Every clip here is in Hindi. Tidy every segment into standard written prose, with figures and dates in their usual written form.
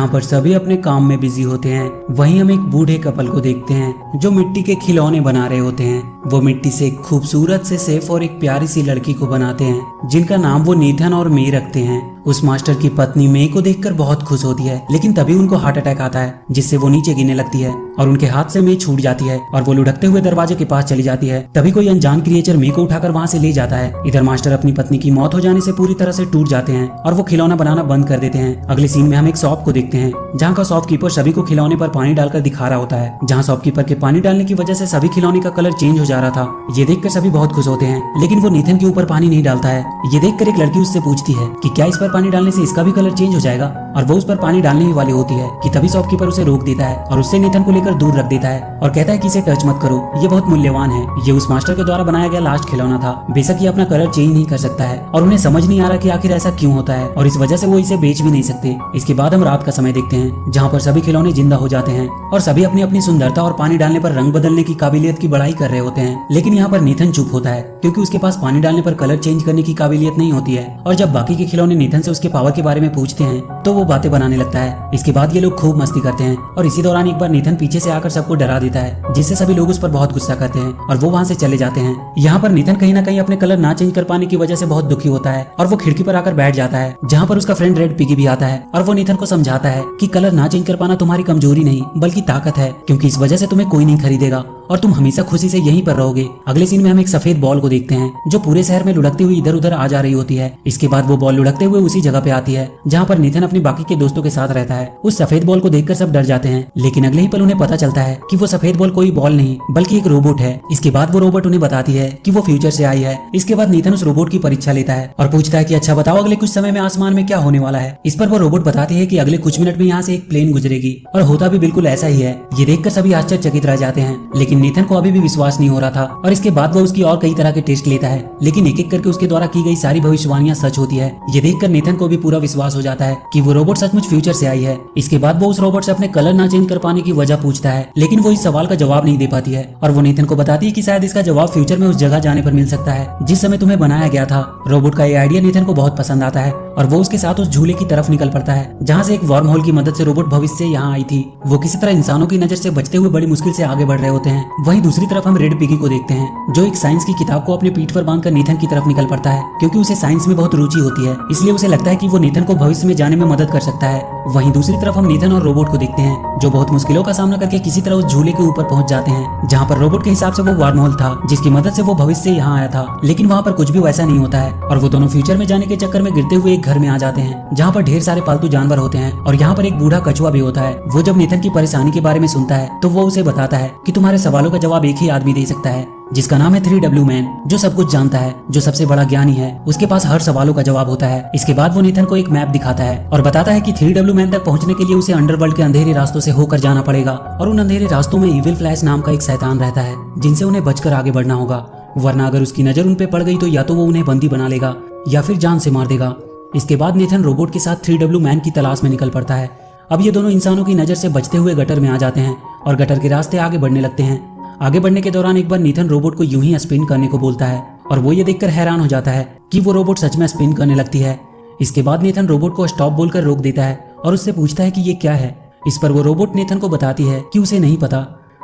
जहाँ पर सभी अपने काम में बिजी होते हैं। वहीं हम एक बूढ़े कपल को देखते हैं जो मिट्टी के खिलौने बना रहे होते हैं। वो मिट्टी से एक खूबसूरत से सेफ और एक प्यारी सी लड़की को बनाते हैं जिनका नाम वो नीथन और मे रखते हैं। उस मास्टर की पत्नी मे को देखकर बहुत खुश होती है, लेकिन तभी उनको हार्ट अटैक आता है जिससे वो नीचे गिरने लगती है और उनके हाथ से मे छूट जाती है और वो लुढ़कते हुए दरवाजे के पास चली जाती है। तभी कोई अनजान क्रिएचर मे को उठाकर वहाँ से ले जाता है। इधर मास्टर अपनी पत्नी की मौत हो जाने से पूरी तरह से टूट जाते हैं और वो खिलौना बनाना बंद कर देते हैं। अगले सीन में हम एक शॉप को देखते हैं जहाँ का शॉपकीपर सभी को खिलौने पर पानी डालकर दिखा रहा होता है। जहाँ शॉपकीपर के पानी डालने की वजह से सभी खिलौने का कलर चेंज हो जा रहा था। ये देखकर सभी बहुत खुश होते हैं, लेकिन वो नीथन के ऊपर पानी नहीं डालता है। ये देखकर एक लड़की उससे पूछती है कि क्या इस पर पानी डालने से इसका भी कलर चेंज हो जाएगा, और वो उस पर पानी डालने ही वाली होती है कि तभी शॉपकीपर उसे रोक देता है और उससे नीथन को लेकर दूर रख देता है और कहता है कि इसे टच मत करो, ये बहुत मूल्यवान है। ये उस मास्टर के द्वारा बनाया गया लास्ट खिलौना था। बेशक ये अपना कलर चेंज नहीं कर सकता है और उन्हें समझ नहीं आ रहा कि आखिर ऐसा क्यों होता है और इस वजह से वो इसे बेच भी नहीं सकते। इसके बाद हम रात का समय देखते हैं जहाँ पर सभी खिलौने जिंदा हो जाते हैं और सभी अपनी अपनी सुंदरता और पानी डालने पर रंग बदलने की काबिलियत की बड़ाई कर रहे होते हैं। लेकिन यहाँ पर नीथन चुप होता है क्योंकि उसके पास पानी डालने पर कलर चेंज करने की काबिलियत नहीं होती है। और जब बाकी के खिलौने नीथन से उसके पावर के बारे में पूछते हैं तो वो बातें बनाने लगता है। इसके बाद ये लोग खूब मस्ती करते हैं और इसी दौरान एक बार नीथन पीछे से आकर सबको डरा देता है जिससे सभी लोग उस पर बहुत गुस्सा करते हैं और वो वहाँ से चले जाते हैं। यहाँ पर नीथन कहीं ना कहीं अपने कलर ना चेंज कर पाने की वजह से बहुत दुखी होता है और वो खिड़की पर आकर बैठ जाता है, जहाँ पर उसका फ्रेंड रेड पिगी भी आता है और वो नीथन को समझाता है कि कलर ना चेंज कर पाना तुम्हारी कमजोरी नहीं बल्कि ताकत है, क्योंकि इस वजह से तुम्हें कोई नहीं खरीदेगा और तुम हमेशा खुशी से यहीं पर रहोगे। अगले सीन में हम एक सफेद बॉल को देखते हैं जो पूरे शहर में लुढ़कती हुई इधर उधर आ जा रही होती है। इसके बाद वो बॉल लुढ़कते हुए उसी जगह पे आती है जहाँ पर नीथन अपने बाकी के दोस्तों के साथ रहता है। उस सफेद बॉल को देखकर सब डर जाते हैं, लेकिन अगले ही पल उन्हें पता चलता है कि वो सफेद बॉल कोई बॉल नहीं बल्कि एक रोबोट है। इसके बाद वो रोबोट उन्हें बताती है कि वो फ्यूचर से आई है। इसके बाद नीथन उस रोबोट की परीक्षा लेता है और पूछता है कि अच्छा बताओ अगले कुछ समय में आसमान में क्या होने वाला है। इस पर वो रोबोट बताती है कि अगले कुछ मिनट में यहाँ से एक प्लेन गुजरेगी, और होता भी बिल्कुल ऐसा ही है। ये देखकर सभी आश्चर्यचकित रह जाते हैं, लेकिन नीथन को अभी भी विश्वास नहीं हो रहा था। और इसके बाद वो उसकी और कई तरह के टेस्ट लेता है, लेकिन एक एक करके उसके द्वारा की गई सारी भविष्यवाणियां सच होती है। ये देखकर नीथन को भी पूरा विश्वास हो जाता है कि वो रोबोट सचमुच फ्यूचर से आई है। इसके बाद वो उस रोबोट से अपने कलर ना चेंज कर पाने की वजह पूछता है, लेकिन वो इस सवाल का जवाब नहीं दे पाती है और वो नीथन को बताती है कि शायद इसका जवाब फ्यूचर में उस जगह जाने पर मिल सकता है जिस समय तुम्हें बनाया गया था। रोबोट का ये आइडिया नीथन को बहुत पसंद आता है और वो उसके साथ उस झूले की तरफ निकल पड़ता है जहाँ से एक वर्म होल की मदद से रोबोट भविष्य से यहाँ आई थी। वो किसी तरह इंसानों की नजर से बचते हुए बड़ी मुश्किल से आगे बढ़ रहे होते हैं। वहीं दूसरी तरफ हम रेड पिगी को देखते हैं जो एक साइंस की किताब को अपने पीठ पर बांधकर नीथन की तरफ निकल पड़ता है, क्योंकि उसे साइंस में बहुत रुचि होती है। इसलिए उसे लगता है कि वो नीथन को भविष्य में जाने में मदद कर सकता है। वहीं दूसरी तरफ हम नीथन और रोबोट को देखते हैं जो बहुत मुश्किलों का सामना करके किसी तरह उस झूले के ऊपर पहुंच जाते हैं, जहाँ पर रोबोट के हिसाब से वो वर्म होल था जिसकी मदद से वो भविष्य से यहाँ आया था। लेकिन वहाँ पर कुछ भी वैसा नहीं होता है और वो दोनों फ्यूचर में जाने के चक्कर में गिरते हुए एक घर में आ जाते हैं जहाँ पर ढेर सारे पालतू जानवर होते हैं और यहाँ पर एक बूढ़ा कछुआ भी होता है। वो जब नीथन की परेशानी के बारे में सुनता है तो वो उसे बताता है कि तुम्हारे सवालों का जवाब एक ही आदमी दे सकता है जिसका नाम है 3W मैन, जो सब कुछ जानता है, जो सबसे बड़ा ज्ञानी है। उसके पास हर सवालों का जवाब होता है। इसके बाद वो नीथन को एक मैप दिखाता है और बताता है कि 3W मैन तक पहुंचने के लिए उसे अंडरवर्ल्ड के अंधेरे रास्तों से होकर जाना पड़ेगा और उन अंधेरे रास्तों में इविल फ्लैश नाम का एक शैतान रहता है जिनसे उन्हें बचकर आगे बढ़ना होगा, वरना अगर उसकी नजर उन पे पड़ गई तो या तो वो उन्हें बंदी बना लेगा या फिर जान से मार देगा। इसके बाद नीथन रोबोट के साथ 3W मैन की तलाश में निकल पड़ता है। अब ये दोनों इंसानों की नजर से बचते हुए गटर में आ जाते हैं और गटर के रास्ते आगे बढ़ने लगते हैं। आगे बढ़ने के दौरान एक बार नीथन रोबोट को यूं ही स्पिन करने को बोलता है और वो ये देखकर हैरान हो जाता है कि वो रोबोट सच में स्पिन करने लगती है। इसके बाद नीथन रोबोट को स्टॉप बोलकर रोक देता है और उससे पूछता है कि ये क्या है। इस पर वो रोबोट नीथन को बताती है कि उसे नहीं पता।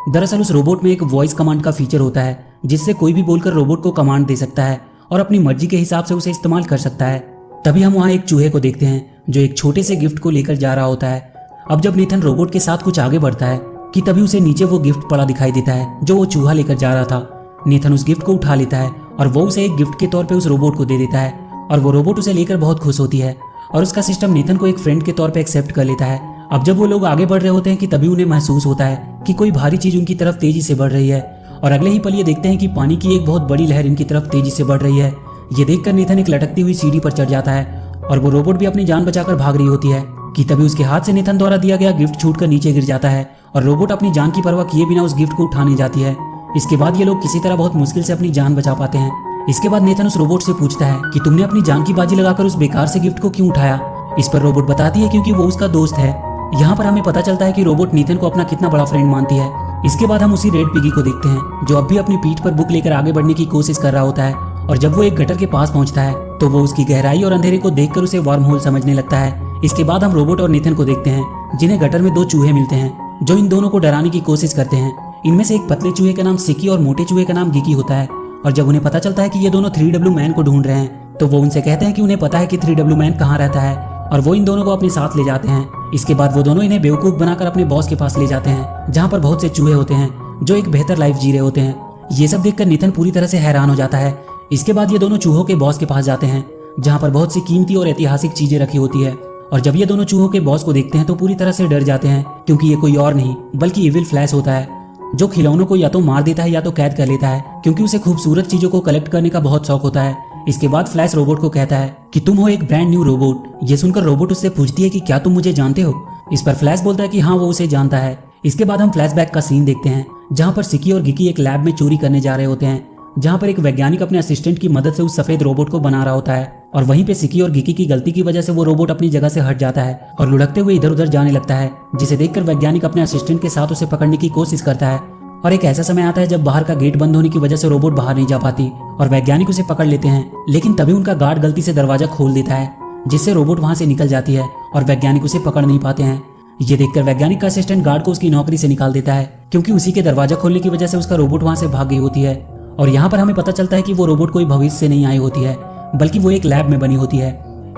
दरअसल उस रोबोट में एक वॉइस कमांड का फीचर होता है जिससे कोई भी बोलकर रोबोट को कमांड दे सकता है और अपनी मर्जी के हिसाब से उसे इस्तेमाल कर सकता है। तभी हम वहाँ एक चूहे को देखते हैं जो एक छोटे से गिफ्ट को लेकर जा रहा होता है। अब जब नीथन रोबोट के साथ कुछ आगे बढ़ता है कि तभी उसे नीचे वो गिफ्ट पड़ा दिखाई देता है जो वो चूहा लेकर जा रहा था। नीथन उस गिफ्ट को उठा लेता है और वो उसे एक गिफ्ट के तौर पे उस रोबोट को दे देता है और वो रोबोट उसे लेकर बहुत खुश होती है और उसका सिस्टम नीथन को एक फ्रेंड के तौर पे एक्सेप्ट कर लेता है। अब जब वो लोग आगे बढ़ रहे होते हैं कि तभी उन्हें महसूस होता है कि कोई भारी चीज उनकी तरफ तेजी से बढ़ रही है और अगले ही पल ये देखते हैं कि पानी की एक बहुत बड़ी लहर इनकी तरफ तेजी से बढ़ रही है। ये देखकर नीथन एक लटकती हुई सीढ़ी पर चढ़ जाता है और वो रोबोट भी अपनी जान बचाकर भाग रही होती है कि तभी उसके हाथ से नीथन द्वारा दिया गया गिफ्ट छूटकर नीचे गिर जाता है और रोबोट अपनी जान की परवाह किए बिना उस गिफ्ट को उठाने जाती है। इसके बाद ये लोग किसी तरह बहुत मुश्किल से अपनी जान बचा पाते हैं। इसके बाद नीथन उस रोबोट से पूछता है कि तुमने अपनी जान की बाजी लगाकर उस बेकार से गिफ्ट को क्यों उठाया। इस पर रोबोट बताती है क्योंकि वो उसका दोस्त है। यहाँ पर हमें पता चलता है कि रोबोट नीथन को अपना कितना बड़ा फ्रेंड मानती है। इसके बाद हम उसी रेड पिगी को देखते हैं जो अब भी अपनी पीठ पर बुक लेकर आगे बढ़ने की कोशिश कर रहा होता है और जब वो एक गटर के पास पहुंचता है तो वो उसकी गहराई और अंधेरे को देखकर उसे वर्म होल समझने लगता है। इसके बाद हम रोबोट और नीथन को देखते हैं जिन्हें गटर में दो चूहे मिलते हैं जो इन दोनों को डराने की कोशिश करते हैं। इनमें से एक पतले चूहे का नाम सिकी और मोटे चूहे का नाम गिकी होता है। और जब उन्हें पता चलता है कि ये दोनों 3W मैन को ढूंढ रहे हैं तो वो उनसे कहते हैं कि उन्हें पता है कि 3W मैन कहाँ रहता है और वो इन दोनों को अपने साथ ले जाते हैं। इसके बाद वो दोनों इन्हें बेवकूफ बनाकर अपने बॉस के पास ले जाते हैं जहाँ पर बहुत से चूहे होते हैं जो एक बेहतर लाइफ जी रहे होते हैं। ये सब देखकर नीथन पूरी तरह से हैरान हो जाता है। इसके बाद ये दोनों चूहों के बॉस के पास जाते हैं जहाँ पर बहुत सी कीमती और ऐतिहासिक चीजें रखी होती है। और जब ये दोनों चूहों के बॉस को देखते हैं तो पूरी तरह से डर जाते हैं क्योंकि ये कोई और नहीं बल्कि इविल फ्लैश होता है जो खिलौनों को या तो मार देता है या तो कैद कर लेता है क्योंकि उसे खूबसूरत चीजों को कलेक्ट करने का बहुत शौक होता है। इसके बाद फ्लैश रोबोट को कहता है कि तुम हो एक ब्रांड न्यू रोबोट। ये सुनकर रोबोट उससे पूछती है कि क्या तुम मुझे जानते हो। इस पर फ्लैश बोलता है कि हाँ वो उसे जानता है। इसके बाद हम फ्लैशबैक का सीन देखते हैं जहाँ पर सिकी और गिकी एक लैब में चोरी करने जा रहे होते हैं जहाँ पर एक वैज्ञानिक अपने असिस्टेंट की मदद से उस सफेद रोबोट को बना रहा होता है। और वहीं पे सिकी और गिकी की गलती की वजह से वो रोबोट अपनी जगह से हट जाता है और लुढ़कते हुए इधर उधर जाने लगता है जिसे देखकर वैज्ञानिक अपने असिस्टेंट के साथ उसे पकड़ने की कोशिश करता है। और एक ऐसा समय आता है जब बाहर का गेट बंद होने की वजह से रोबोट बाहर नहीं जा पाती और वैज्ञानिक उसे पकड़ लेते हैं। लेकिन तभी उनका गार्ड गलती से दरवाजा खोल देता है जिससे रोबोट वहां से निकल जाती है और वैज्ञानिक उसे पकड़ नहीं पाते हैं। ये देखकर वैज्ञानिक का असिस्टेंट गार्ड को उसकी नौकरी से निकाल देता है क्योंकि उसी के दरवाजा खोलने की वजह से उसका रोबोट वहां से भाग गई होती है। और यहाँ पर हमें पता चलता है कि वो रोबोट कोई भविष्य से नहीं आई होती है बल्कि वो एक लैब में बनी होती है।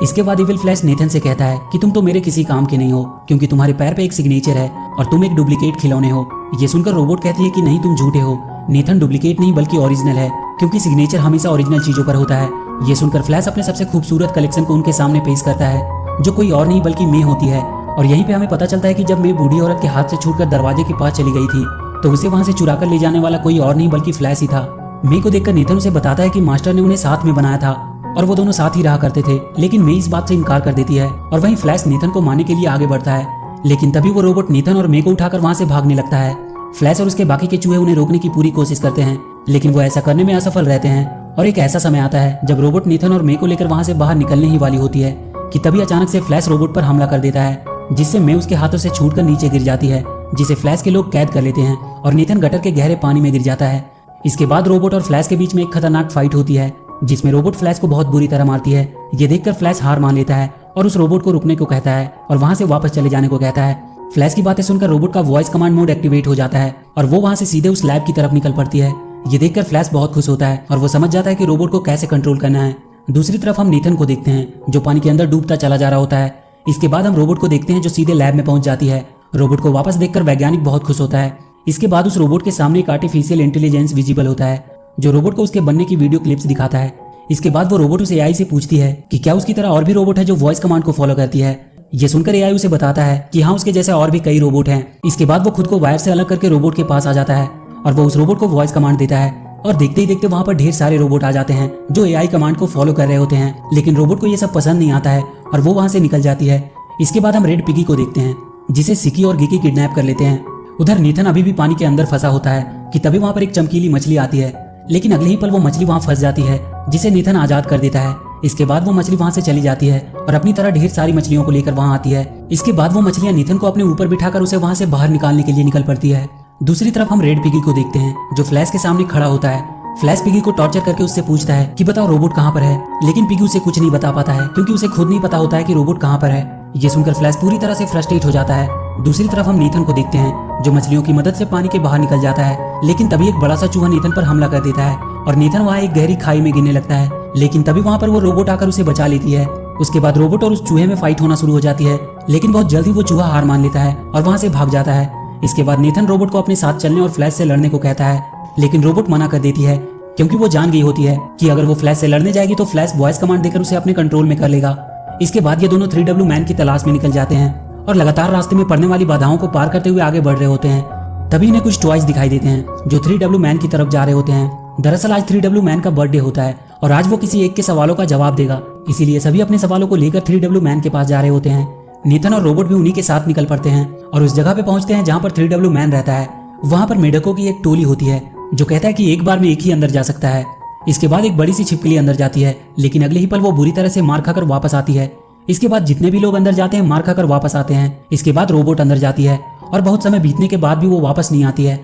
इसके बाद इविल फ्लैश नेथन से कहता है कि तुम तो मेरे किसी काम के नहीं हो क्योंकि तुम्हारे पैर पे एक सिग्नेचर है और तुम एक डुप्लीकेट खिलौने हो। ये सुनकर रोबोट कहती है कि नहीं तुम झूठे हो, नेथन डुप्लीकेट नहीं बल्कि ओरिजिनल है क्योंकि सिग्नेचर हमेशा ओरिजिनल चीजों पर होता है। ये सुनकर फ्लैश अपने सबसे खूबसूरत कलेक्शन को उनके सामने पेश करता है जो कोई और नहीं बल्कि मे होती है। और यहीं पे हमें पता चलता है कि जब मे बूढ़ी औरत के हाथ से छूटकर दरवाजे के पास चली गई थी तो उसे वहां से चुरा कर ले जाने वाला कोई और नहीं बल्कि फ्लैश ही था। मे को देखकर नेथन उसे बताता है कि मास्टर ने उन्हें साथ में बनाया था और वो दोनों साथ ही रहा करते थे। लेकिन मे इस बात से इनकार कर देती है और वहीं फ्लैश नेथन को मारने के लिए आगे बढ़ता है। लेकिन तभी वो रोबोट नेथन और मे को उठाकर वहां से भागने लगता है। फ्लैश और उसके बाकी के चूहे उन्हें रोकने की पूरी कोशिश करते हैं लेकिन वो ऐसा करने में असफल रहते हैं। और एक ऐसा समय आता है जब रोबोट नेथन और मे को लेकर वहां से बाहर निकलने ही वाली होती है कि तभी अचानक से फ्लैश रोबोट पर हमला कर देता है जिससे मे उसके हाथों से छूटकर नीचे गिर जाती है जिसे फ्लैश के लोग कैद कर लेते हैं और नेथन गटर के गहरे पानी में गिर जाता है। इसके बाद रोबोट और फ्लैश के बीच में एक खतरनाक फाइट होती है जिसमें रोबोट फ्लैश को बहुत बुरी तरह मारती है। ये देखकर फ्लैश हार मान लेता है और उस रोबोट को रुकने को कहता है और वहां से वापस चले जाने को कहता है। फ्लैश की बातें सुनकर रोबोट का वॉइस कमांड मोड एक्टिवेट हो जाता है और वो वहां से सीधे उस लैब की तरफ निकल पड़ती है। ये देखकर फ्लैश बहुत खुश होता है और वो समझ जाता है कि रोबोट को कैसे कंट्रोल करना है। दूसरी तरफ हम नेथन को देखते हैं जो पानी के अंदर डूबता चला जा रहा होता है। इसके बाद हम रोबोट को देखते हैं जो सीधे लैब में पहुंच जाती है। रोबोट को वापस देखकर वैज्ञानिक बहुत खुश होता है। इसके बाद उस रोबोट के सामने एक आर्टिफिशियल इंटेलिजेंस विजिबल होता है जो रोबोट को उसके बनने की वीडियो क्लिप्स दिखाता है। इसके बाद वो रोबोट उस एआई से पूछती है कि क्या उसकी तरह और भी रोबोट है जो वॉइस कमांड को फॉलो करती है। ये सुनकर एआई उसे बताता है कि हाँ उसके जैसे और भी कई रोबोट हैं। इसके बाद वो खुद को वायर से अलग करके रोबोट के पास आ जाता है और वो उस रोबोट को वॉइस कमांड देता है और देखते ही देखते वहां पर ढेर सारे रोबोट आ जाते हैं जो एआई कमांड को फॉलो कर रहे होते हैं। लेकिन रोबोट को ये सब पसंद नहीं आता है और वो वहां से निकल जाती है। इसके बाद हम रेड पिगी को देखते हैं जिसे सिकी और गिकी किडनैप कर लेते हैं। उधर नेथन अभी भी पानी के अंदर फंसा होता है कि तभी वहां पर एक चमकीली मछली आती है लेकिन अगले ही पल वो मछली वहां फंस जाती है जिसे नेथन आजाद कर देता है। इसके बाद वो मछली वहां से चली जाती है और अपनी तरह ढेर सारी मछलियों को लेकर वहां आती है। इसके बाद वो मछलियां नेथन को अपने ऊपर बिठाकर उसे वहां से बाहर निकालने के लिए निकल पड़ती है। दूसरी तरफ हम रेड पिगी को देखते हैं जो फ्लैश के सामने खड़ा होता है। फ्लैश पिगी को टॉर्चर करके उससे पूछता है कि बताओ रोबोट कहाँ पर है, लेकिन पिगी उसे कुछ नहीं बता पाता है क्योंकि उसे खुद नहीं पता होता है कि रोबोट कहाँ पर है। ये सुनकर फ्लैश पूरी तरह से फ्रस्ट्रेट हो जाता है। दूसरी तरफ हम नेथन को देखते हैं जो मछलियों की मदद से पानी के बाहर निकल जाता है। लेकिन तभी एक बड़ा सा चूहा नेथन पर हमला कर देता है और नेथन वहाँ एक गहरी खाई में गिरने लगता है। लेकिन तभी वहाँ पर वो रोबोट आकर उसे बचा लेती है। उसके बाद रोबोट और उस चूहे में फाइट होना शुरू हो जाती है लेकिन बहुत जल्दी वो चूहा हार मान लेता है और वहाँ से भाग जाता है। इसके बाद नेथन रोबोट को अपने साथ चलने और फ्लैश से लड़ने को कहता है लेकिन रोबोट मना कर देती है क्योंकि वो जान गई होती है कि अगर वो फ्लैश से लड़ने जाएगी तो फ्लैश वॉइस कमांड देकर उसे अपने कंट्रोल में कर लेगा। इसके बाद ये दोनों 3W मैन की तलाश में निकल जाते हैं और लगातार रास्ते में पड़ने वाली बाधाओं को पार करते हुए आगे बढ़ रहे होते हैं। तभी इन्हें कुछ टॉयज दिखाई देते हैं जो 3W मैन की तरफ जा रहे होते हैं। दरअसल आज 3W मैन का बर्थडे होता है और आज वो किसी एक के सवालों का जवाब देगा, इसीलिए सभी अपने सवालों को लेकर 3W मैन के पास जा रहे होते हैं। नेथन और रोबोट भी उन्हीं के साथ निकल पड़ते हैं और उस जगह पे पहुंचते हैं जहाँ पर 3W मैन रहता है। वहाँ पर मेढकों की एक टोली होती है जो कहता है कि एक बार में एक ही अंदर जा सकता है। इसके बाद एक बड़ी सी छिपकली अंदर जाती है लेकिन अगले ही पल वो बुरी तरह से मार खाकर वापस आती है। इसके बाद जितने भी लोग अंदर जाते हैं मार खाकर वापस आते हैं। इसके बाद रोबोट अंदर जाती है और बहुत समय बीतने के बाद भी वो वापस नहीं आती है।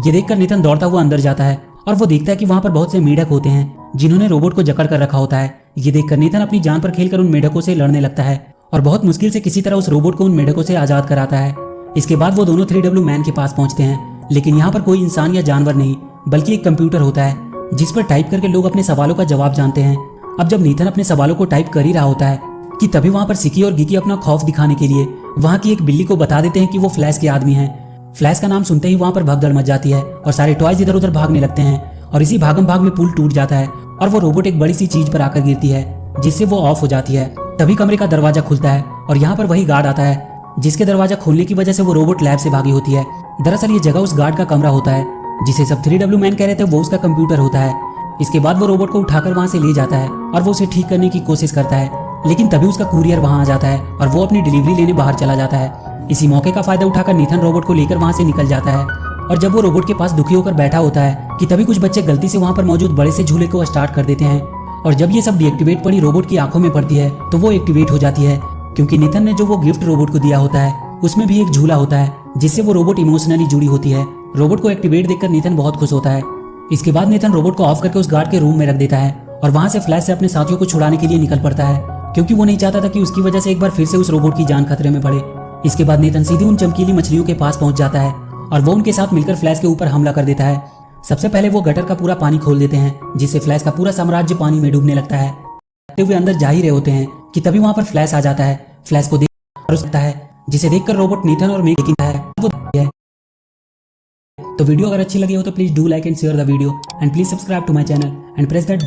ये देखकर नेथन दौड़ता हुआ अंदर जाता है और वो देखता है कि वहाँ पर बहुत से मेढक होते हैं जिन्होंने रोबोट को जकड़ कर रखा होता है। ये देखकर नेथन अपनी जान पर खेलकर उन मेढकों से लड़ने लगता है और बहुत मुश्किल से किसी तरह उस रोबोट को उन मेढकों से आजाद कराता है। इसके बाद वो दोनों 3W मैन के पास पहुंचते हैं, लेकिन यहाँ पर कोई इंसान या जानवर नहीं बल्कि एक कंप्यूटर होता है जिस पर टाइप करके लोग अपने सवालों का जवाब जानते हैं। अब जब नीथन अपने सवालों को टाइप कर ही रहा होता है कि तभी वहाँ पर सिकी और गिकी अपना खौफ दिखाने के लिए वहाँ की एक बिल्ली को बता देते हैं कि वो फ्लैश के आदमी हैं। फ्लैश का नाम सुनते ही वहाँ पर भगदड़ मच जाती है और सारे टॉयज इधर उधर भागने लगते हैं और इसी भागम भाग में पुल टूट जाता है और वो रोबोट एक बड़ी सी चीज पर आकर गिरती है जिससे वो ऑफ हो जाती है। तभी कमरे का दरवाजा खुलता है और यहाँ पर वही गार्ड आता है जिसके दरवाजा खोलने की वजह से वो रोबोट लैब से भागी होती है। दरअसल ये जगह उस गार्ड का कमरा होता है जिसे सब 3W मैन कह रहे थे वो उसका कंप्यूटर होता है। इसके बाद वो रोबोट को उठाकर वहाँ से ले जाता है और वो उसे ठीक करने की कोशिश करता है, लेकिन तभी उसका कुरियर वहाँ आ जाता है और वो अपनी डिलीवरी लेने बाहर चला जाता है। इसी मौके का फायदा उठाकर नीथन रोबोट को लेकर वहाँ से निकल जाता है और जब वो रोबोट के पास दुखी होकर बैठा होता है कि तभी कुछ बच्चे गलती से वहाँ पर मौजूद बड़े से झूले को स्टार्ट कर देते हैं और जब ये सब डीएक्टिवेट पड़ी रोबोट की आंखों में पड़ती है तो वो एक्टिवेट हो जाती है, क्योंकि नीथन ने जो वो गिफ्ट रोबोट को दिया होता है उसमें भी एक झूला होता है जिससे वो रोबोट इमोशनली जुड़ी होती है। रोबोट को एक्टिवेट देखकर नीथन बहुत खुश होता है। इसके बाद नीथन रोबोट को ऑफ करके उस गार्ड के रूम में रख देता है और वहां से फ्लैश से अपने साथियों को छुड़ाने के लिए निकल पड़ता है, क्योंकि वो नहीं चाहता था कि उसकी वजह से एक बार फिर से उस रोबोट की जान खतरे में पड़े। इसके बाद नीथन सीधे उन चमकीली मछलियों के पास पहुंच जाता है और वो उनके साथ मिलकर फ्लैश के ऊपर हमला कर देता है। सबसे पहले वो गटर का पूरा पानी खोल देते हैं जिससे फ्लैश का पूरा साम्राज्य पानी में डूबने लगता है। वे अंदर जा ही रहे होते हैं कि तभी वहां पर फ्लैश आ जाता है। फ्लैश को देख सकता है जिसे देखकर रोबोट नीथन और मेग है। तो वीडियो अगर अच्छी लगी हो तो please do like and share the video and please subscribe to my channel and press that